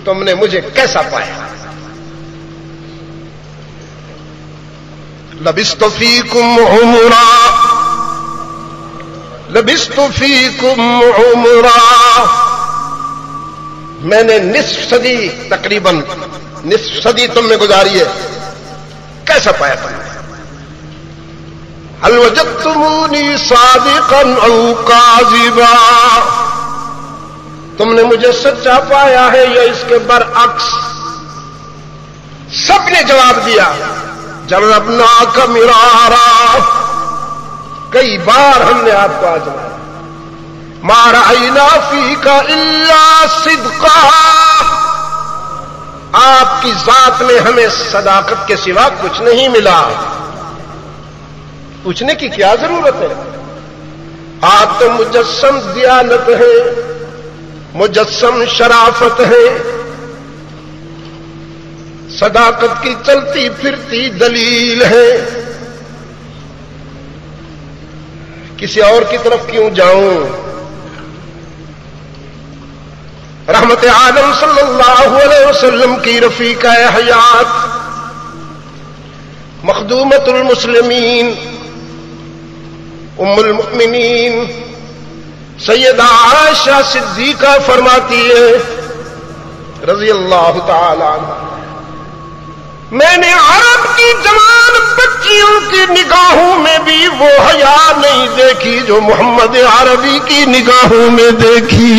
تم نے مجھے کیسا پایا؟ لبثت فیکم عمرا لبثت فیکم عمرا، میں نے نصف صدی، تقریباً نصف صدی تم میں گزاری ہے، کیسا پایا تم نے؟ هل وجدتمونی صادقا او کاذبا، تم نے مجھے سچا پایا ہے یا اس کے برعکس؟ سب نے جواب دیا جربناک مرارا، کئی بار ہم نے آپ کو آزمایا، ما رأینا فیک الا صدقا، آپ کی ذات میں ہمیں صداقت کے سوا کچھ نہیں ملا۔ پوچھنے کی کیا ضرورت ہے؟ آپ تو مجسم دیانت ہے، مجسم شرافت ہے، صداقت کی چلتی پھرتی دلیل ہے، کسی اور کی طرف کیوں جاؤں؟ رحمت عالم صلی اللہ علیہ وسلم کی رفیقہ حیات، مخدومۃ المسلمین، ام المؤمنین سیدہ عائشہ صدیقہ فرماتی ہے رضی اللہ تعالی عنہ، میں نے عرب کی جوان بچیوں کی نگاہوں میں بھی وہ حیا نہیں دیکھی جو محمد عربی کی نگاہوں میں دیکھی۔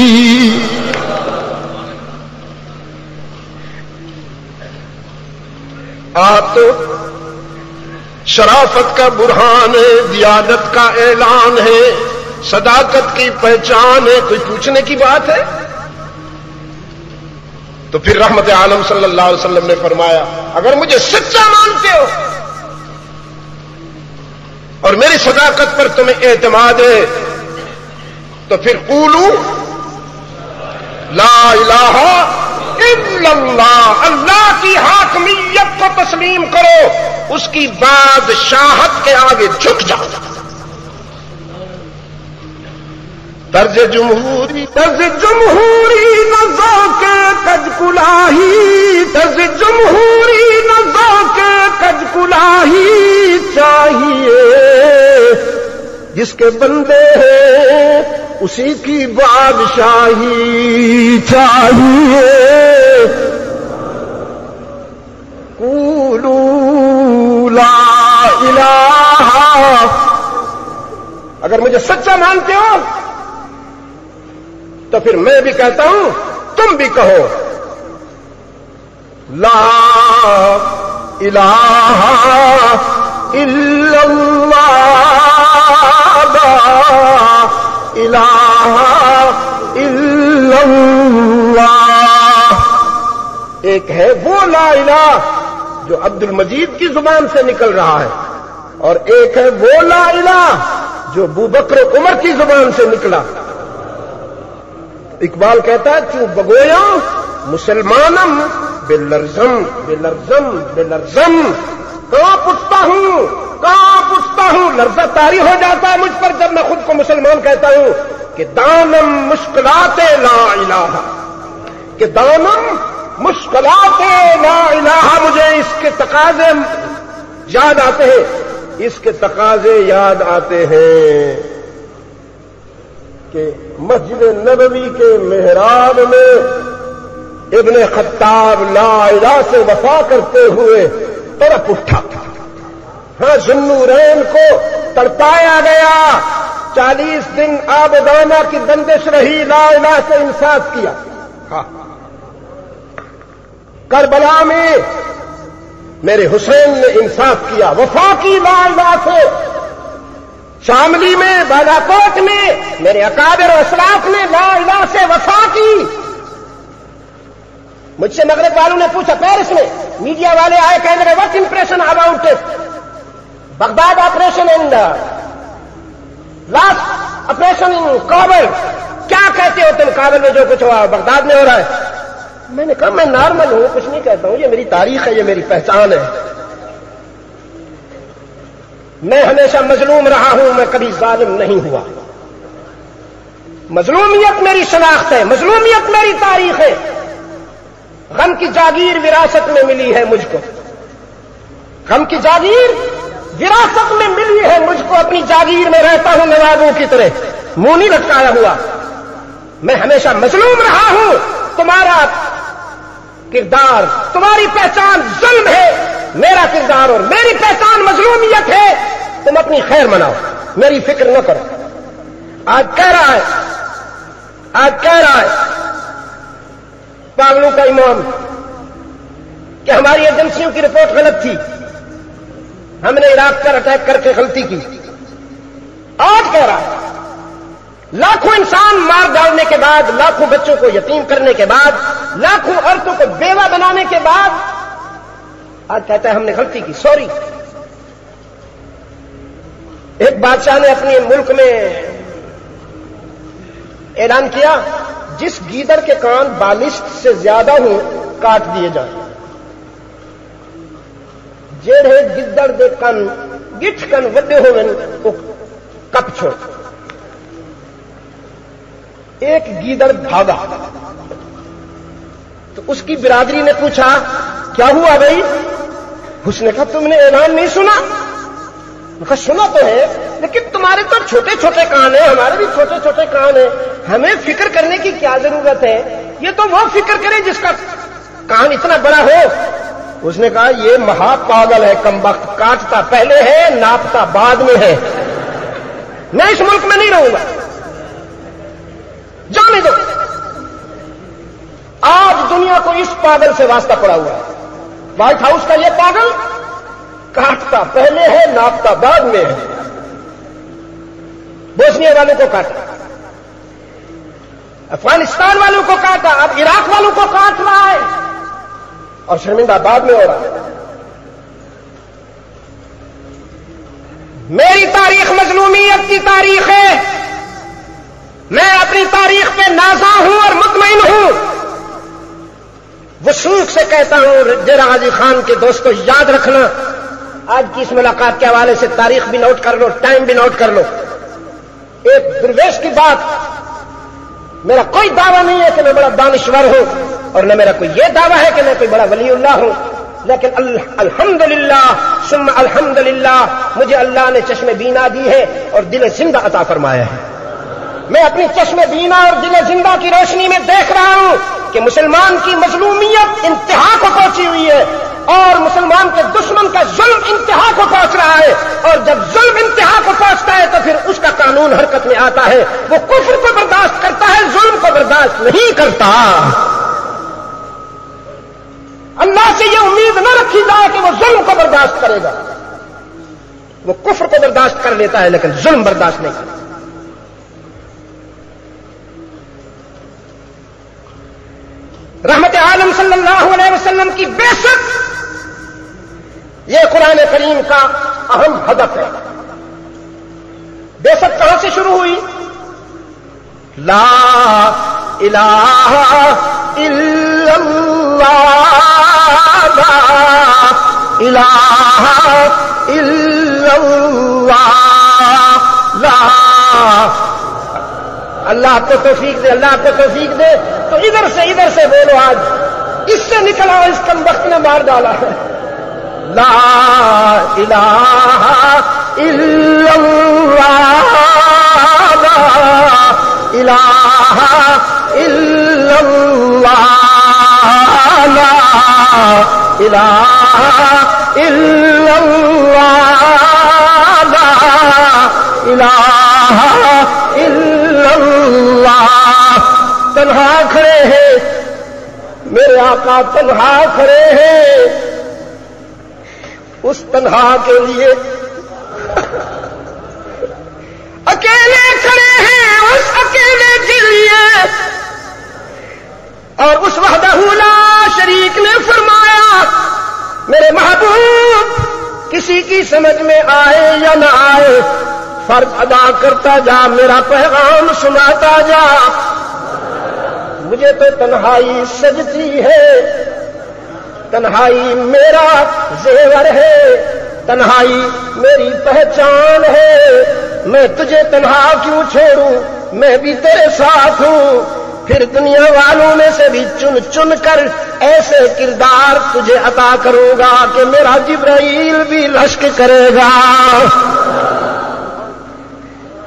آپ تو شرافت کا برہان ہے، دیانت کا اعلان ہے، صداقت کی پہچان ہے، کوئی پوچھنے کی بات ہے؟ تو پھر رحمت عالم صلی اللہ علیہ وسلم نے فرمایا اگر مجھے سچا مانتے ہو اور میری صداقت پر تمہیں اعتماد ہے تو پھر قولو لا الہ الا اللہ، اللہ کی حاکمیت کو تسلیم کرو، اس کی بادشاہت کے آگے جھک جاؤ۔ طرز جمہوری نظر کے کج کلاہی، طرز جمہوری نظر کے کج کلاہی چاہیے، جس کے بندے ہیں اسی کی بادشاہی چاہیے۔ قولوا لا الہ، اگر مجھے سچا مانتے ہو تو پھر میں بھی کہتا ہوں تم بھی کہو لا الہ الا اللہ، لا الہ الا اللہ۔ ایک ہے وہ لا الہ جو عبد المجید کی زبان سے نکل رہا ہے، اور ایک ہے وہ لا الہ جو ابو بکر عمر کی زبان سے نکلا۔ اقبال کہتا ہے چوں بگویا مسلمانم بلرزم بلرزم بلرزم، کانپ اٹھتا ہوں، لرزہ طاری ہو جاتا ہے مجھ پر جب میں خود کو مسلمان کہتا ہوں کہ دانم مشکلات لا الہ، کہ دانم مشکلات لا الہ، مجھے اس کے تقاضے یاد آتے ہیں، اس کے تقاضے یاد آتے ہیں کہ مسجد نبوی کے محراب میں ابن خطاب لا الہ سے وفا کرتے ہوئے طرف اٹھا، ہاں ذوالنورین کو تڑپایا گیا، 40 دن آبدانہ کی بندش رہی، لا الہ سے انصاف کیا۔ کربلا میں میرے حسین نے انصاف کیا، وفا کی لا الہ سے۔ شاملی میں، بالاکوٹ میں میرے اکابر و اسلاف نے لا الہ سے وفا کی۔ مجھ سے مغرب والوں نے پوچھا، پیرس میں میڈیا والے آئے کہنے لگے what impression about Baghdad operation and last operation in Kabul, کیا کہتے ہو تم کابل میں جو کچھ ہوا بغداد میں ہو رہا ہے؟ میں نے کہا میں نارمل ہوں، کچھ نہیں کہتا ہوں، یہ میری تاریخ ہے، یہ میری پہچان ہے، میں ہمیشہ مظلوم رہا ہوں، میں کبھی ظالم نہیں ہوا، مظلومیت میری شناخت ہے، مظلومیت میری تاریخ ہے، کی جاگیر وراثت میں ملی ہے مجھ کو، غم کی جاگیر وراثت میں ملی ہے مجھ کو، اپنی جاگیر میں رہتا ہوں نوابوں کی طرح منہ نہیں لٹکایا ہوا، میں ہمیشہ مظلوم رہا ہوں، تمہارا کردار، تمہاری پہچان ظلم ہے، میرا کردار اور میری پہچان مظلومیت ہے، تم اپنی خیر مناؤ، میری فکر نہ کرو۔ آج کہہ رہا ہے پاگلوں کا امام کہ ہماری ایجنسیوں کی رپورٹ غلط تھی، ہم نے عراق پر اٹیک کر کے غلطی کی۔ آج کہہ رہا ہے لاکھوں انسان مار ڈالنے کے بعد، لاکھوں بچوں کو یتیم کرنے کے بعد، لاکھوں عورتوں کو بیوہ بنانے کے بعد آج کہتا ہے ہم نے غلطی کی، سوری۔ ایک بادشاہ نے اپنے ملک میں اعلان کیا جس گیدڑ کے کان بالشت سے زیادہ ہوں کاٹ دیے جائیں، جیڑے گدڑ دے کن گٹھ کن وڈے ہوئے وہ کپ چھوڑ۔ ایک گیدڑ بھاگا تو اس کی برادری نے پوچھا کیا ہوا بھائی؟ اس نے کہا تم نے اعلان نہیں سنا؟ کہا سنا تو ہے لیکن تمہارے تو چھوٹے چھوٹے کان ہیں، ہمارے بھی چھوٹے چھوٹے کان ہیں، ہمیں فکر کرنے کی کیا ضرورت ہے؟ یہ تو وہ فکر کرے جس کا کان اتنا بڑا ہو۔ اس نے کہا یہ مہا پاگل ہے، کمبخت، کاٹتا پہلے ہے ناپتا بعد میں ہے، میں اس ملک میں نہیں رہوں گا، جانے دو۔ آج دنیا کو اس پاگل سے واسطہ پڑا ہوا ہے، وائٹ ہاؤس کا یہ پاگل کاٹتا پہلے ہے ناپتا بعد میں ہے، بوسنیا والوں کو کاٹا، افغانستان والوں کو کاٹا، اب عراق والوں کو کاٹ رہا ہے اور شرمندہ بعد میں ہو رہا ہے۔ میری تاریخ مظلومیت کی تاریخ ہے، میں اپنی تاریخ پہ نازاں ہوں اور مطمئن ہوں۔ وثوق سے کہتا ہوں ڈیرہ غازی خان کے دوستو، یاد رکھنا آج کی اس ملاقات کے حوالے سے تاریخ بھی نوٹ کر لو، ٹائم بھی نوٹ کر لو۔ ایک درویش کی بات، میرا کوئی دعویٰ نہیں ہے کہ میں بڑا دانشور ہوں اور نہ میرا کوئی یہ دعویٰ ہے کہ میں کوئی بڑا ولی اللہ ہوں، لیکن الحمدللہ ثم الحمدللہ مجھے اللہ نے چشم بینا دی ہے اور دل زندہ عطا فرمایا ہے۔ میں اپنی چشم بینا اور دل زندہ کی روشنی میں دیکھ رہا ہوں کہ مسلمان کی مظلومیت انتہا کو پہنچی ہوئی ہے اور مسلمان کے دشمن کا ظلم انتہا کو پہنچ رہا ہے، اور جب ظلم انتہا کو پہنچتا ہے تو پھر اس کا قانون حرکت میں آتا ہے، وہ کفر کو برداشت کرتا ہے، ظلم کو برداشت نہیں کرتا۔ اللہ سے یہ امید نہ رکھی جائے کہ وہ ظلم کو برداشت کرے گا، وہ کفر کو برداشت کر لیتا ہے لیکن ظلم برداشت نہیں کرتا۔ رحمت عالم صلی اللہ علیہ وسلم کی بعثت یہ قرآن کریم کا اہم ہدف ہے۔ بعثت کہاں سے شروع ہوئی؟ لا الہ الا اللہ، لا الہ الا اللہ، لا اللہ آپ کو توفیق دے، اللہ آپ کو توفیق دے۔ تو ادھر سے بولو، آج اس سے نکلا اس کم وقت نے مار ڈالا ہے۔ لا الہ الا اللہ، لا الہ الا اللہ، لا الہ الا اللہ، لا الہ الا اللہ۔ تنہا کھڑے ہیں میرے آقا، تنہا کھڑے ہیں، اس تنہا کے لیے اکیلے کھڑے ہیں، اس اکیلے کے لیے، اور اس وحدہ لا شریک نے فرمایا میرے محبوب کسی کی سمجھ میں آئے یا نہ آئے فرض ادا کرتا جا، میرا پیغام سناتا جا۔ مجھے تو تنہائی سجتی ہے، تنہائی میرا زیور ہے، تنہائی میری پہچان ہے، میں تجھے تنہا کیوں چھوڑوں، میں بھی تیرے ساتھ ہوں۔ پھر دنیا والوں میں سے بھی چن چن کر ایسے کردار تجھے عطا کروں گا کہ میرا جبرائیل بھی رشک کرے گا.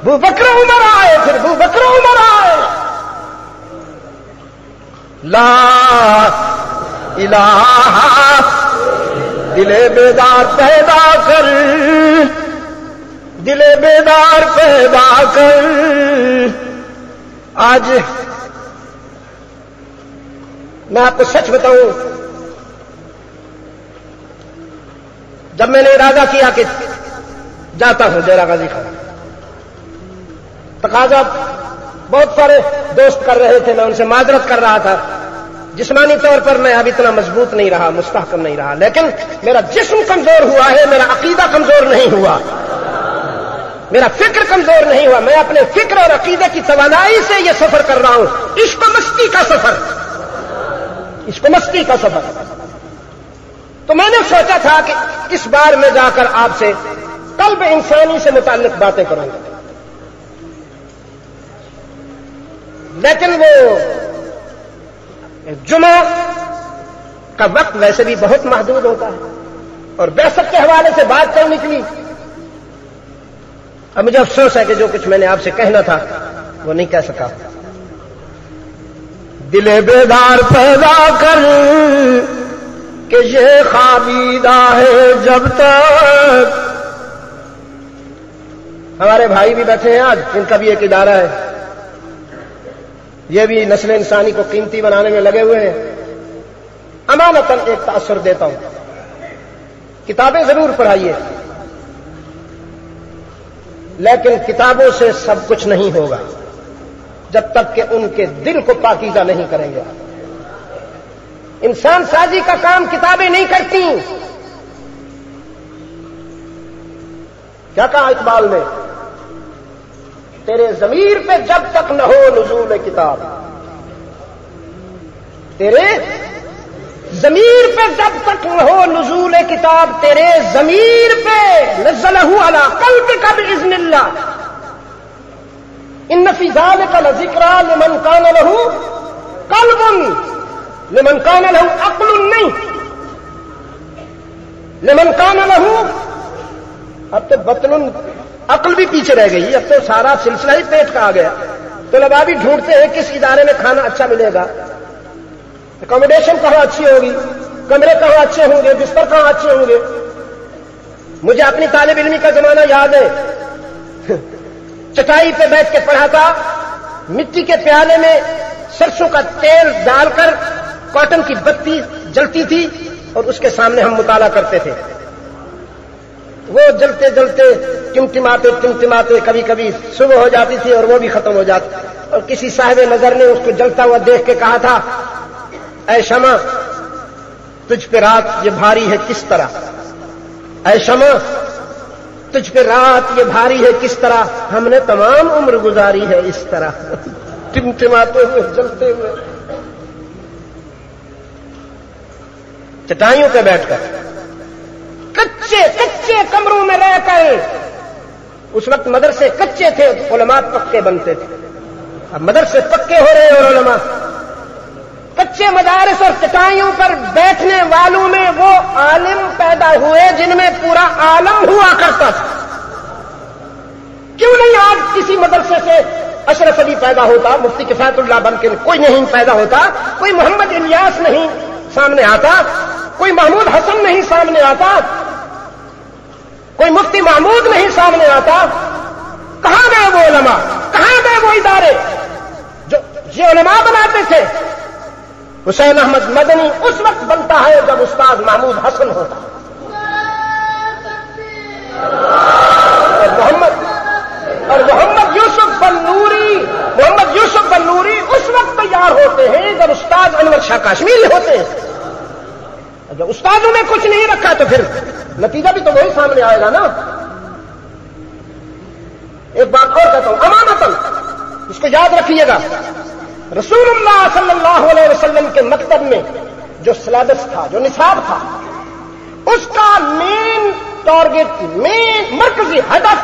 ابو بکر عمر آئے, پھر ابو بکر عمر آئے. لا الہ, دل بیدار پیدا کر, دل بیدار پیدا کر. آج میں آپ کو سچ بتاؤں, جب میں نے ارادہ کیا کہ جاتا ہوں ڈیرہ غازی خان, تقاضا بہت سارے دوست کر رہے تھے, میں ان سے معذرت کر رہا تھا. جسمانی طور پر میں اب اتنا مضبوط نہیں رہا, مستحکم نہیں رہا, لیکن میرا جسم کمزور ہوا ہے, میرا عقیدہ کمزور نہیں ہوا, میرا فکر کمزور نہیں ہوا. میں اپنے فکر اور عقیدے کی توانائی سے یہ سفر کر رہا ہوں. عشق و مستی کا سفر, عشق و مستی کا سفر. تو میں نے سوچا تھا کہ اس بار میں جا کر آپ سے قلب انسانی سے متعلق باتیں کروں گا, لیکن وہ جمعہ کا وقت ویسے بھی بہت محدود ہوتا ہے, اور بعثت کے حوالے سے بات کر نکلی. اب مجھے افسوس ہے کہ جو کچھ میں نے آپ سے کہنا تھا وہ نہیں کہہ سکا. دل بیدار پیدا کر کہ یہ خوابیدہ ہے جب تک. ہمارے بھائی بھی بیٹھے ہیں آج, ان کا بھی ایک ادارہ ہے, یہ بھی نسل انسانی کو قیمتی بنانے میں لگے ہوئے ہیں. امانتاً ایک تاثر دیتا ہوں, کتابیں ضرور پڑھائیے, لیکن کتابوں سے سب کچھ نہیں ہوگا جب تک کہ ان کے دل کو پاکیزہ نہیں کریں گے. انسان سازی کا کام کتابیں نہیں کرتی. کیا کہا اقبال نے, تیرے ضمیر پہ جب تک نہ ہو نزول کتاب, تیرے ضمیر پہ جب تک نہ ہو نزول کتاب, تیرے ضمیر پہ نزلہ علی قلبک باذن اللہ. ان فی ذلک لذکری لمن کان لہ قلب, لمن کان لہ عقل نہیں, لمن کان لہ. اب تو بطن عقل بھی پیچھے رہ گئی, اب تو سارا سلسلہ ہی پیٹ کا آ گیا. طلباء بھی ڈھونڈتے ہیں کس ادارے میں کھانا اچھا ملے گا, اکوموڈیشن کہاں اچھی ہوگی, کمرے کہاں اچھے ہوں گے, بستر کہاں اچھے ہوں گے. مجھے اپنی طالب علمی کا زمانہ یاد ہے, چٹائی پہ بیٹھ کے پڑھاتا, مٹی کے پیالے میں سرسوں کا تیل ڈال کر کاٹن کی بتی جلتی تھی, اور اس کے سامنے ہم مطالعہ کرتے تھے. وہ جلتے جلتے ٹمٹماتے ٹمٹماتے کبھی کبھی صبح ہو جاتی تھی اور وہ بھی ختم ہو جاتی. اور کسی صاحب نظر نے اس کو جلتا ہوا دیکھ کے کہا تھا, اے شمع تجھ پہ رات یہ بھاری ہے کس طرح, اے شمع تجھ پہ رات یہ بھاری ہے کس طرح, ہم نے تمام عمر گزاری ہے اس طرح. ٹمٹماتے ہوئے جلتے ہوئے چٹائیوں پہ بیٹھ کر, کچے کچے کمروں میں رہ کر. اس وقت مدرسے کچے تھے, علماء پکے بنتے تھے. اب مدرسے پکے ہو رہے اور علماء کچے مدارس اور چٹائیوں پر بیٹھنے والوں میں وہ عالم پیدا ہوئے جن میں پورا عالم ہوا کرتا تھا. کیوں نہیں آج کسی مدرسے سے اشرف علی پیدا ہوتا, مفتی کفایت اللہ بن کے کوئی نہیں پیدا ہوتا, کوئی محمد الیاس نہیں سامنے آتا, کوئی محمود حسن نہیں سامنے آتا, کوئی مفتی محمود نہیں سامنے آتا. کہاں گئے وہ علماء, کہاں گئے وہ ادارے جو یہ علماء بناتے تھے. حسین احمد مدنی اس وقت بنتا ہے جب استاد محمود حسن ہوتا, اور محمد یوسف بن نوری اس وقت تیار ہوتے ہیں جب استاد انور شاہ کاشمیری ہوتے ہیں. جب استادوں نے کچھ نہیں رکھا تو پھر نتیجہ بھی تو وہی سامنے آئے گا نا. ایک بات اور کہتا ہوں امانتاً, اس کو یاد رکھیے گا. رسول اللہ صلی اللہ علیہ وسلم کے مکتب میں جو سلیبس تھا, جو نصاب تھا, اس کا مین ٹارگٹ, مین مرکزی ہدف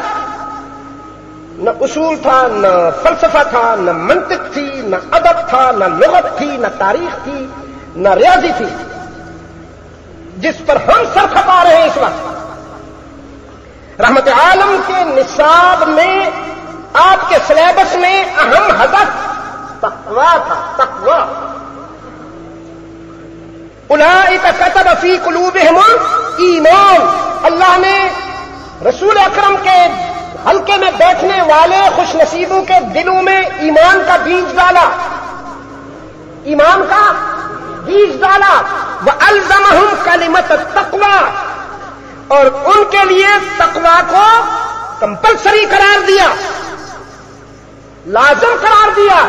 نہ اصول تھا، نہ فلسفہ تھا، نہ منطق تھی، نہ ادب تھا، نہ لغت تھی، نہ تاریخ تھی، نہ ریاضی تھی، جس پر ہم سر کھپا رہے ہیں اس وقت۔ رحمت عالم کے نصاب میں، آپ کے سلیبس میں اہم ہدف تقویٰ تھا، تقویٰ۔ اولئک کتب فی قلوبہم ایمان، اللہ نے رسول اکرم کے حلقے میں بیٹھنے والے خوش نصیبوں کے دلوں میں ایمان کا بیج ڈالا، ایمان کا بیج ڈالا۔ وَأَلْزَمَهُمْ كَلِمَةَ التَّقْوَىٰ، اور ان کے لیے تقویٰ کو کمپلسری قرار دیا، لازم قرار دیا۔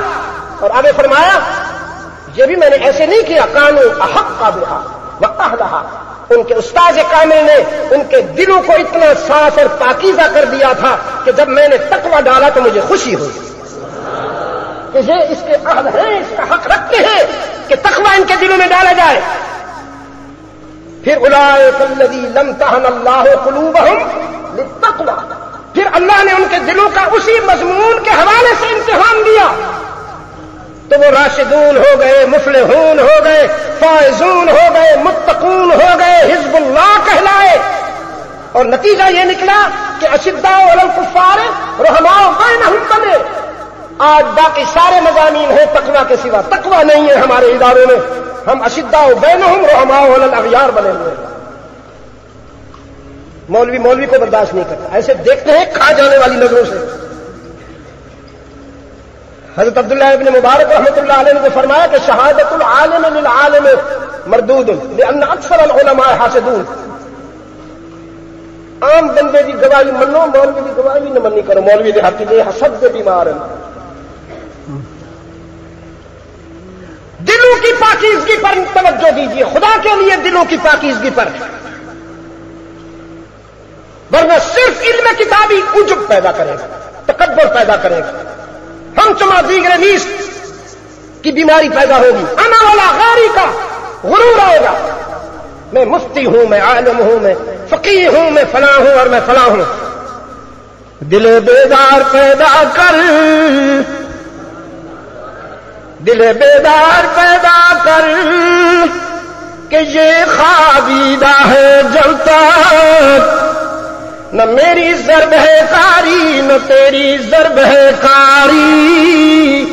اور آگے فرمایا یہ بھی میں نے ایسے نہیں کیا، كَانُوا أَحَقَّ بِهَا وَأَهْلَهَا، ان کے استاذ کامل نے ان کے دلوں کو اتنا صاف اور پاکیزہ کر دیا تھا کہ جب میں نے تقویٰ ڈالا تو مجھے خوشی ہوئی کہ یہ اس کے اہل ہیں، اس کا حق رکھتے ہیں کہ تقویٰ ان کے دلوں میں ڈالا جائے۔ پھر اولئک الذی لم تہن اللہ قلوبہم للتقویٰ، پھر اللہ نے ان کے دلوں کا اسی مضمون کے حوالے سے امتحان دیا تو وہ راشدون ہو گئے، مفلحون ہو گئے، فائزون ہو گئے، متقون ہو گئے، حزب اللہ کہلائے۔ اور نتیجہ یہ نکلا کہ اشداء علی الکفار رحماء بینہم بنے۔ آج باقی سارے مضامین ہیں تقویٰ کے سوا، تقویٰ نہیں ہے ہمارے اداروں میں، ہم اشداء بینہم رحماء علی الاغیار بنے ہوئے ہیں۔ مولوی کو برداشت نہیں کرتا، ایسے دیکھتے ہیں کھا جانے والی نظروں سے۔ حضرت عبداللہ ابن مبارک رحمۃ اللہ علیہ نے فرمایا کہ شہادت العالم للعالم مردود لأن اکثر العلماء حاسدون، عام بندے کی گواہی منو، مولوی کی گواہی نہ منی کرو، مولوی دیہاتی دے حسد کے بیمار ہیں۔ دلوں کی پاکیزگی پر توجہ دیجیے، خدا کے لیے دلوں کی پاکیزگی پر، ورنہ صرف علم کتابی عجب پیدا کرے گا، تکبر پیدا کرے گا، ہم چما دیگر نیست کی بیماری پیدا ہوگی، انا والا غاری کا غرور آئے گا، میں مفتی ہوں، میں عالم ہوں، میں فقیہ ہوں، میں فلاں ہوں اور میں فلاں ہوں۔ دل بیدار پیدا کر، دل بیدار پیدا کر کہ یہ خوابیدہ ہے جب تک، نہ میری ضرب ہے کاری نہ تیری ضرب ہے کاری۔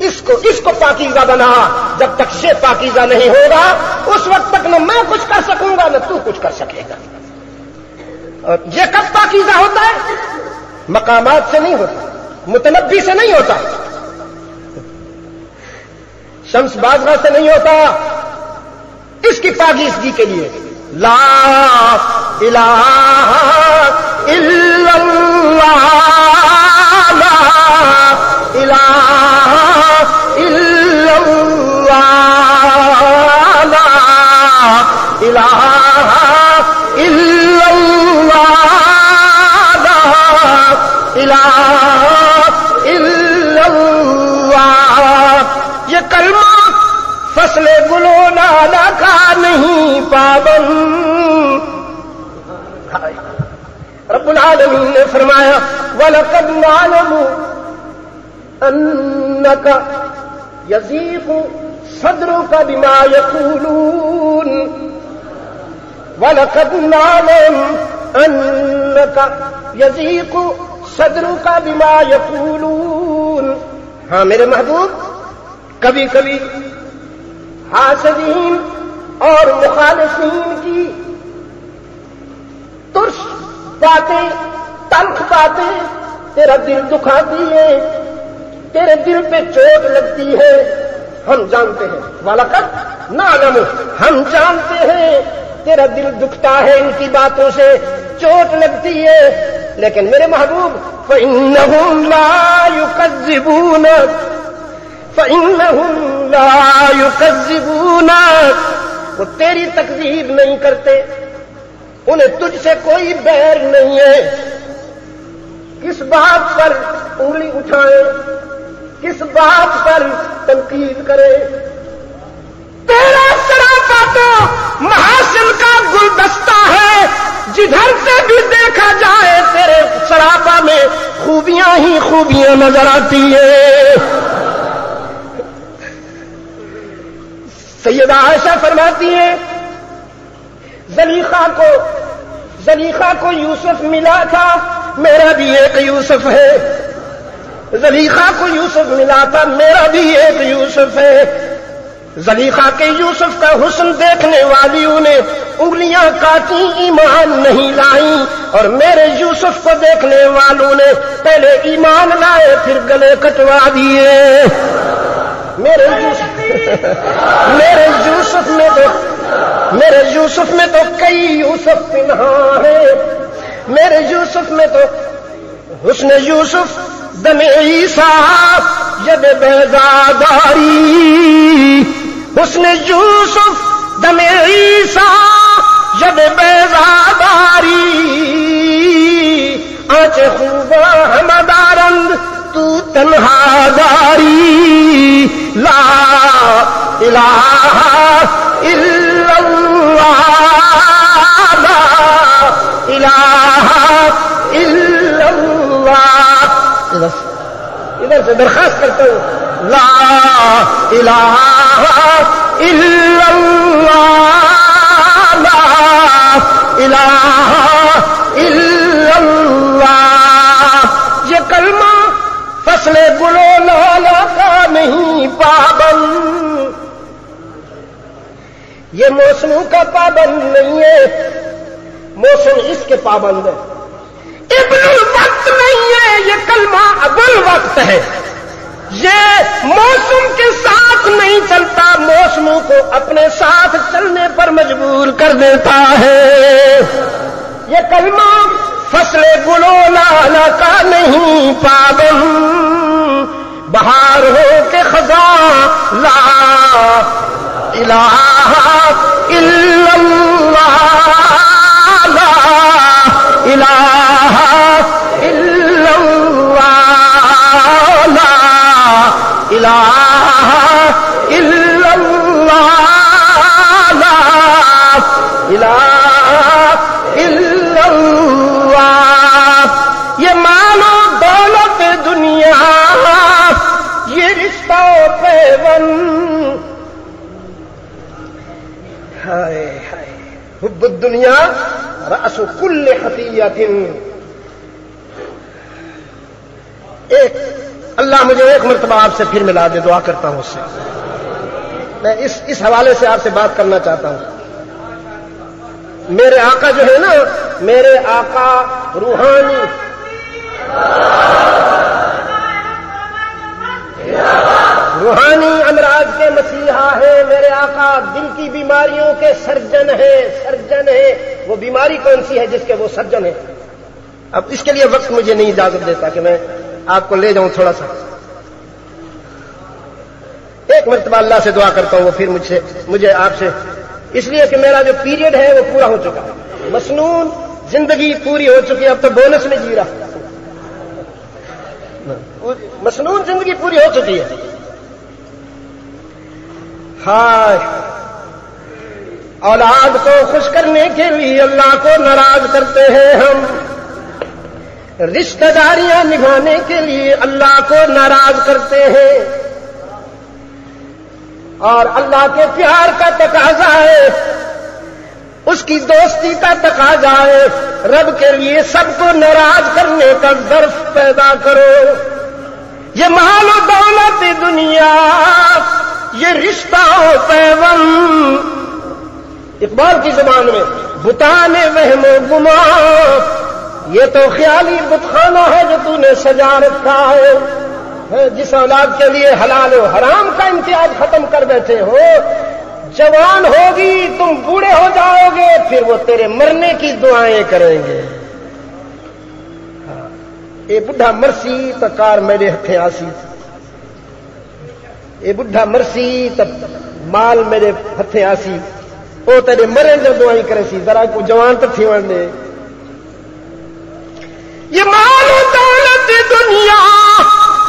اس کو پاکیزہ بنا، جب تک یہ پاکیزہ نہیں ہوگا اس وقت تک نہ میں کچھ کر سکوں گا نہ تو کچھ کر سکے گا۔ اور یہ کب پاکیزہ ہوتا ہے؟ مقامات سے نہیں ہوتا، متنبی سے نہیں ہوتا، شمس بازغہ سے نہیں ہوتا، اس کی پاکیزگی کے لیے لا الہ الا اللہ، لا الہ الا اللہ، لا الہ الا اللہ، لا الہ الا اللہ۔ یہ کلمہ فصل گلو لالا کا نہیں پابند۔ رب العالمین نے فرمایا وَلَقَدْ نَعْلَمُ أَنَّكَ يَضِيقُ صَدْرُكَ بِمَا يَقُولُونَ، وَلَقَدْ نَعْلَمُ أَنَّكَ يَضِيقُ صَدْرُكَ بِمَا يَقُولُونَ۔ ہاں میرے محبوب، کبھی کبھی حاسدین اور مخالفین کی ترش باتیں، تلخ باتیں تیرا دل دکھاتی ہیں، تیرے دل پہ چوٹ لگتی ہے، ہم جانتے ہیں۔ وَلَقَدْ نَعْلَمُ، ہم جانتے ہیں تیرا دل دکھتا ہے، ان کی باتوں سے چوٹ لگتی ہے، لیکن میرے محبوب فَإِنَّهُمْ لَا يُكَذِّبُونَكَ، فَإِنَّهُمْ لَا يُكَذِّبُونَكَ، وہ تیری تکذیب نہیں کرتے، انہیں تجھ سے کوئی بیر نہیں ہے۔ کس بات پر انگلی اٹھائے، کس بات پر تنقید کرے؟ تیرا سراپا تو محاسن کا گلدستہ ہے، جدھر سے بھی دیکھا جائے تیرے سراپا میں خوبیاں ہی خوبیاں نظر آتی ہیں۔ سیدہ عائشہ فرماتی ہیں زلیخا کو یوسف ملا تھا، میرا بھی ایک یوسف ہے۔ زلیخا کو یوسف ملا تھا، میرا بھی ایک یوسف ہے۔ زلیخا کے یوسف کا حسن دیکھنے والیوں نے انگلیاں کاٹی، ایمان نہیں لائیں، اور میرے یوسف کو دیکھنے والوں نے پہلے ایمان لائے پھر گلے کٹوا دیے۔ میرے یوسف میں تو کئی یوسف پنہاں ہیں، میرے یوسف میں تو حسن یوسف دم عیسیٰ ید بیضاداری، حسن یوسف دم عیسیٰ ید بیضاداری، آنچ خوبا ہمدارند تو تنہا داری، لا الہ الا اللہ، لا الہ الا اللہ۔ ادھر سے درخواست کرتا ہوں، لا الہ الا اللہ، لا الہ الا اللہ۔ یہ کلمہ فصل گل و لالا کا نہیں پابند، یہ موسموں کا پابند نہیں ہے، موسم اس کے پابند ہے۔ ابن الوقت نہیں ہے، یہ کلمہ ابو الوقت ہے، یہ موسم کے ساتھ نہیں چلتا، موسموں کو اپنے ساتھ چلنے پر مجبور کر دیتا ہے۔ یہ کلمہ فصل گل و لالا کا نہیں پابند، بہار ہو کے خزاں لا الہ الا اللہ، لا الہ الا اللہ، لا الہ الا اللہ، لا الہ الا اللہ۔ یہ مانو دولت دنیا، یہ رشتہ پیوند، ہائے ہائے حب الدنیا رأس کل خطیۃ۔ ایک اللہ مجھے ایک مرتبہ آپ سے پھر ملا دے، دعا کرتا ہوں اس سے، میں اس حوالے سے آپ سے بات کرنا چاہتا ہوں۔ میرے آقا جو ہے نا، میرے آقا روحانی امراض کے مسیحا ہے، میرے آقا دل کی بیماریوں کے سرجن ہے۔ وہ بیماری کون سی ہے جس کے وہ سرجن ہے؟ اب اس کے لیے وقت مجھے نہیں اجازت دیتا کہ میں آپ کو لے جاؤں تھوڑا سا۔ ایک مرتبہ اللہ سے دعا کرتا ہوں، وہ پھر مجھے آپ سے، اس لیے کہ میرا جو پیریڈ ہے وہ پورا ہو چکا ہے، مسنون زندگی پوری ہو چکی ہے، اب تو بونس میں جی رہا، مسنون زندگی پوری ہو چکی ہے۔ ہائے، اولاد کو خوش کرنے کے لیے اللہ کو ناراض کرتے ہیں ہم، رشتہ داریاں نبھانے کے لیے اللہ کو ناراض کرتے ہیں، اور اللہ کے پیار کا تقاضا ہے، اس کی دوستی کا تقاضا ہے، رب کے لیے سب کو ناراض کرنے کا ظرف پیدا کرو۔ یہ مال و دولت دنیا، یہ رشتہ و پیوند، اقبال کی زبان میں بتان وہم و گمان، یہ تو خیالی بتخانہ ہے جو تو نے سجا رکھا ہے، جس اولاد کے لیے حلال و حرام کا امتیاز ختم کر بیٹھے ہو، جوان ہوگی تم بوڑھے ہو جاؤ گے، پھر وہ تیرے مرنے کی دعائیں کریں گے۔ اے بڈھا مرسی تو کار میرے ہتھیں آسی، اے بڈھا مرسی تو مال میرے ہتھیں آسی، وہ تیرے مرے جو دعائیں کرے سی، ذرا کو جوان تو تھی ورنے۔ یہ مال و دولت دنیا،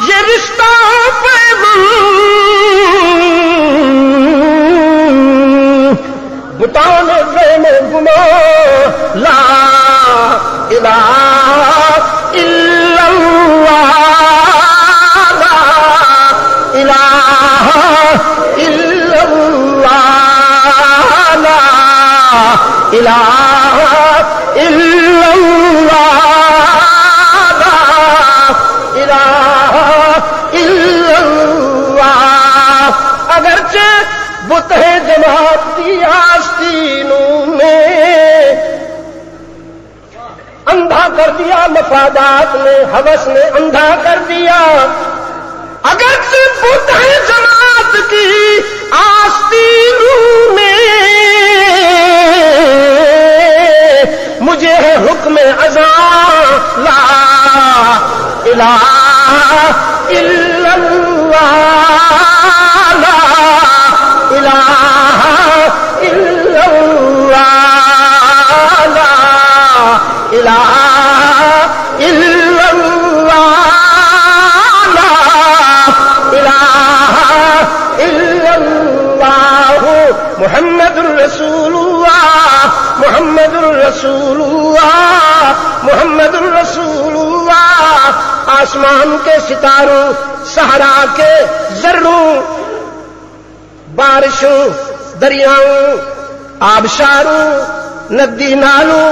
یہ رشتہ پیوند، بتان وہم و گمان، لا الہ الا اللہ۔ الہ الا اللہ لا الہ الا اللہ. اگرچہ بت ہے جماعت کی آستینوں میں، اندھا کر دیا مفادات نے، ہوس نے اندھا کر دیا. اگرچہ بت ہے جماعت کی آستینوں میں، مجھے ہے حکم اذان لا الہ الا اللہ لا الہ الا اللہ لا الہ الا اللہ لا الہ الا اللہ محمد الرسول اللہ محمد الرسول اللہ محمد الرسول اللہ. آسمان کے ستاروں، صحرا کے ذروں، بارشوں، دریاؤں، آبشاروں، ندی نالوں،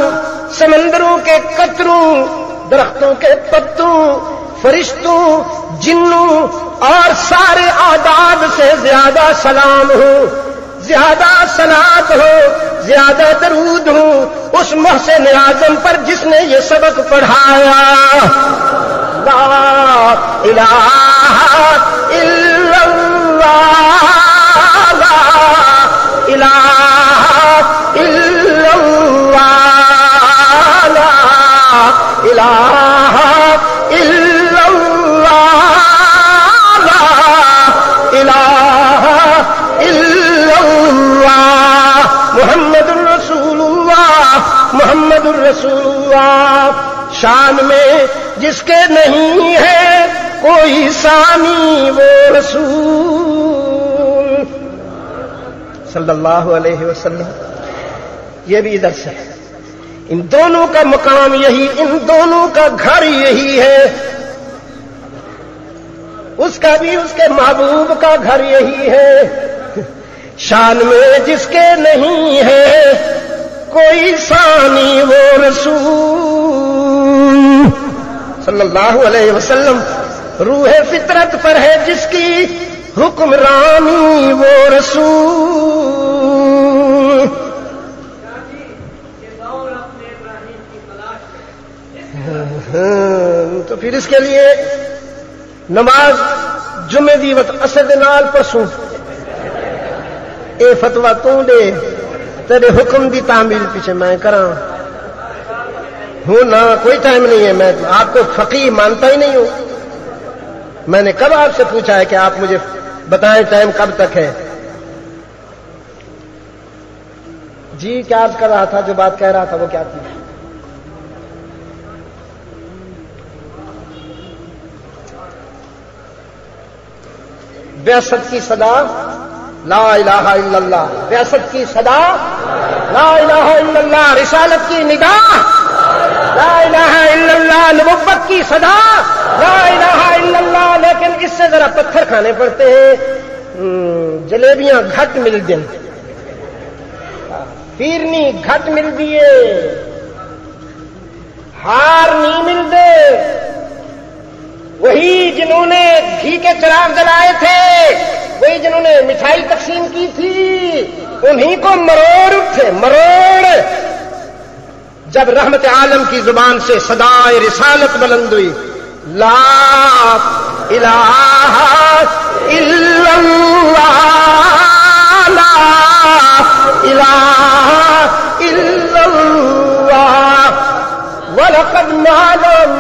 سمندروں کے قطروں، درختوں کے پتوں، فرشتوں، جنوں اور سارے اعداد سے زیادہ سلام ہو، زیادہ صلات ہو، زیادہ درود ہو اس محسن اعظم پر جس نے یہ سبق پڑھایا. لا الہ الا اللہ لا الہ الا اللہ لا الہ الا اللہ لا الہ الا اللہ محمد الرسول اللہ محمد الرسول اللہ. شان میں جس کے نہیں ہے کوئی ثانی وہ رسول صلی اللہ علیہ وسلم. یہ بھی ادھر سے ان دونوں کا مقام یہی، ان دونوں کا گھر یہی ہے. اس کا بھی اس کے محبوب کا گھر یہی ہے. شان میں جس کے نہیں ہے کوئی ثانی وہ رسول صلی اللہ علیہ وسلم. روح فطرت پر ہے جس کی حکمرانی وہ رسول. تو پھر اس کے لیے نماز جمعے دی وقت اثر نال پسوں اے فتویٰ تو دے تیرے حکم دی تعمیل پیچھے میں کراں ہوں نا. کوئی ٹائم نہیں ہے، میں آپ کو فقیہ مانتا ہی نہیں ہوں. میں نے کب آپ سے پوچھا ہے کہ آپ مجھے بتائیں ٹائم کب تک ہے؟ جی کیا عرض کر رہا تھا، جو بات کہہ رہا تھا وہ کیا تھی؟ بعثت کی صدا لا الہ الا اللہ، بعثت کی صدا لا الہ الا اللہ، رسالت کی ندا لا الہ الا اللہ، نبوت کی صدا لا الہ الا اللہ. لیکن اس سے ذرا پتھر کھانے پڑتے ہیں، جلیبیاں گھٹ مل دیں، پیرنی گھٹ مل دیے، ہار نہیں مل دے. وہی جنہوں نے گھی کے چراغ جلائے تھے، وہی جنہوں نے مٹھائی تقسیم کی تھی، انہی کو مروڑ اٹھے مروڑ. جب رحمت عالم کی زبان سے صدائے رسالت بلند ہوئی، لا الہ الا اللہ لا الہ الا اللہ وَلَقَدْ نَعْلَمُ.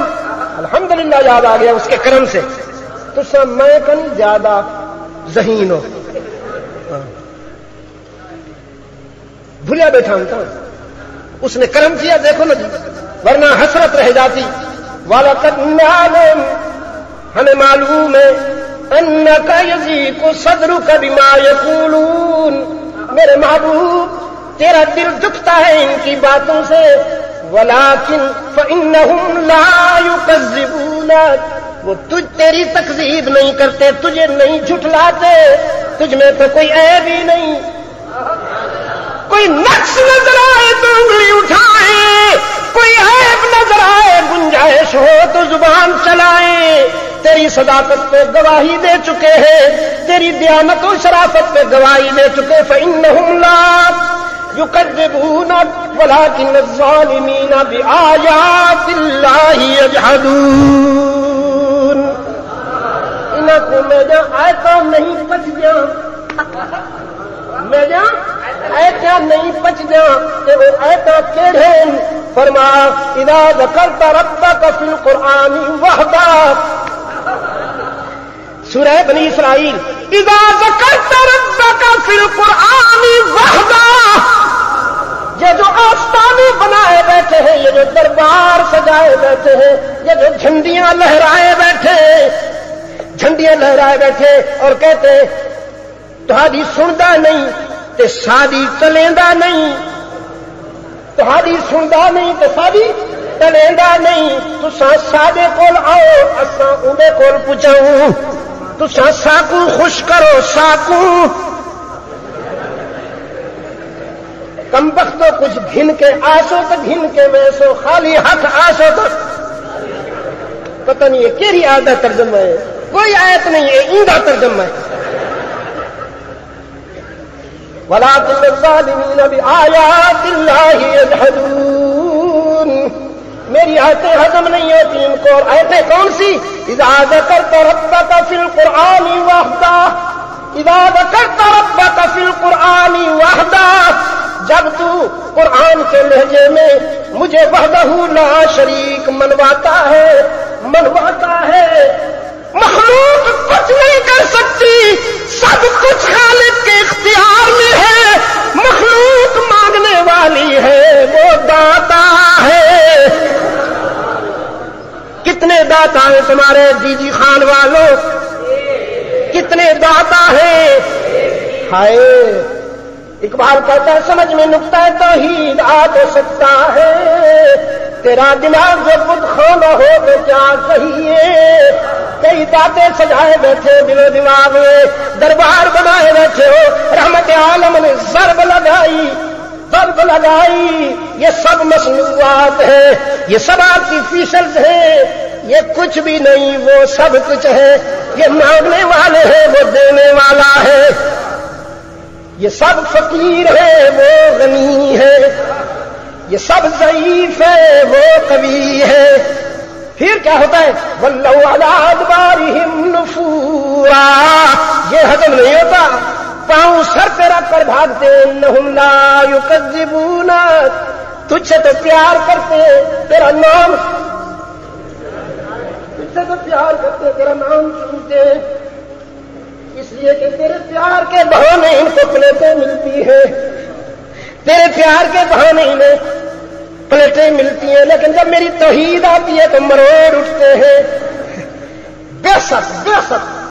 الحمدللہ یاد آ گیا اس کے کرم سے. تو سب میں کن زیادہ ذہین ہو بھولیا بیٹھا ہوں تھا. اس نے کرم کیا دیکھو نا جی، ورنہ حسرت رہ جاتی. وَلَقَدْ نَعْلَمُ، ہمیں معلوم ہے، أَنَّكَ يَضِيقُ صَدْرُكَ بِمَا يَقُولُونَ، میرے محبوب تیرا دل دکھتا ہے ان کی باتوں سے. وَلَكِنْ فَإِنَّهُمْ لَا يُكَذِّبُونَكَ، وہ تیری تکذیب نہیں کرتے، تجھے نہیں جھٹلاتے، تجھ میں تو کوئی عیب ہی نہیں. کوئی نقص نظر آئے تو ان کوئی عیب نظر آئے گنجائش ہو تو زبان چلائیں، تیری صداقت پہ گواہی دے چکے ہیں، تیری دیانت و شرافت پہ گواہی دے چکے، فإنہم لا يكذبونك ولكن الظالمين بآيات الله يجحدون۔ انہاں کو میں جا آیتاں نہیں پچ گیا، میں جا آیتاں نہیں پچ گیا کہ وہ آیتاں کیڑے فرمایا اذا ذکرت ربك في القرآن وحدہ، سورہ بنی اسرائیل، اذا ذکرت ربك في القرآن وحدہ، یہ جو آستانے بنائے بیٹھے ہیں، یہ جو دربار سجائے بیٹھے ہیں، یہ جو جھنڈیاں لہرائے بیٹھے، جھنڈیاں لہرائے بیٹھے اور کہتے تہاڈی سندا نہیں تے ساڈی چلیندا نہیں، تہاڈی سندا نہیں تے ساڈی چلیندا نہیں، تساں ساڈے کول آؤ اساں اودے کول پہنچاؤں، تساں ساکو خوش کرو ساکو، کم بختو کچھ گھن کے آسو تو گھن کے ویسو، خالی ہاتھ آسو تو پتہ نہیں یہ کیری آدھا ترجمہ ہے، کوئی آیت نہیں ہے، ایندا ترجمہ ہے۔ وَلَٰكِنَّ الظَّالِمِينَ بِآيَاتِ اللَّهِ يَجْحَدُونَ، میری آیتیں ہضم نہیں ہوتی ان کو، اور آیتیں کون سی؟ اذا ذکرت ربک فی القرآن وحدہ، اذا ذکرت ربک فی القرآن وحدہ، جب تو قرآن کے لہجے میں مجھے وحدہ لا شریک منواتا ہے، مخلوق کچھ نہیں کر سکتی، سب کچھ خالق کے اختیار میں ہے، مخلوق مانگنے والی ہے، وہ داتا ہے۔ کتنے داتا ہیں تمہارے جی جی خان والوں، کتنے داتا ہیں؟ ہائے اقبال کہتا ہے سمجھ میں نقطہ توحید آ تو سکتا ہے، تیرا دماغ جو بت خانہ ہو تو کیا کہیے، کئی داتے سجائے بیٹھے دل و دماغ میں، دربار بنائے بیٹھے ہو، رحمت عالم نے ضرب لگائی، یہ سب مصنوعات ہیں، یہ سب آرٹیفیشلز ہیں، یہ کچھ بھی نہیں وہ سب کچھ ہے، یہ مانگنے والے ہیں وہ دینے والا ہے، یہ سب فقیر ہے وہ غنی ہے، یہ سب ضعیف ہے وہ قوی ہے۔ پھر کیا ہوتا ہے؟ وَلَّوْا عَلَىٰ أَدْبَارِهِمْ نُفُورًا، یہ ہضم نہیں ہوتا، پاؤں سر پہ رکھ کر بھاگتے، إِنَّهُمْ لَا يُكَذِّبُونَ، تجھ سے تو پیار کرتے، تیرا نام، تجھ سے تو پیار کرتے، تیرا نام سنتے، اس لیے کہ تیرے پیار کے بہانے ان کو پلیٹیں ملتی ہیں، تیرے پیار کے بہانے انہیں پلیٹیں ملتی ہیں، لیکن جب میری توحید آتی ہے تو مروڑ اٹھتے ہیں۔ بے شک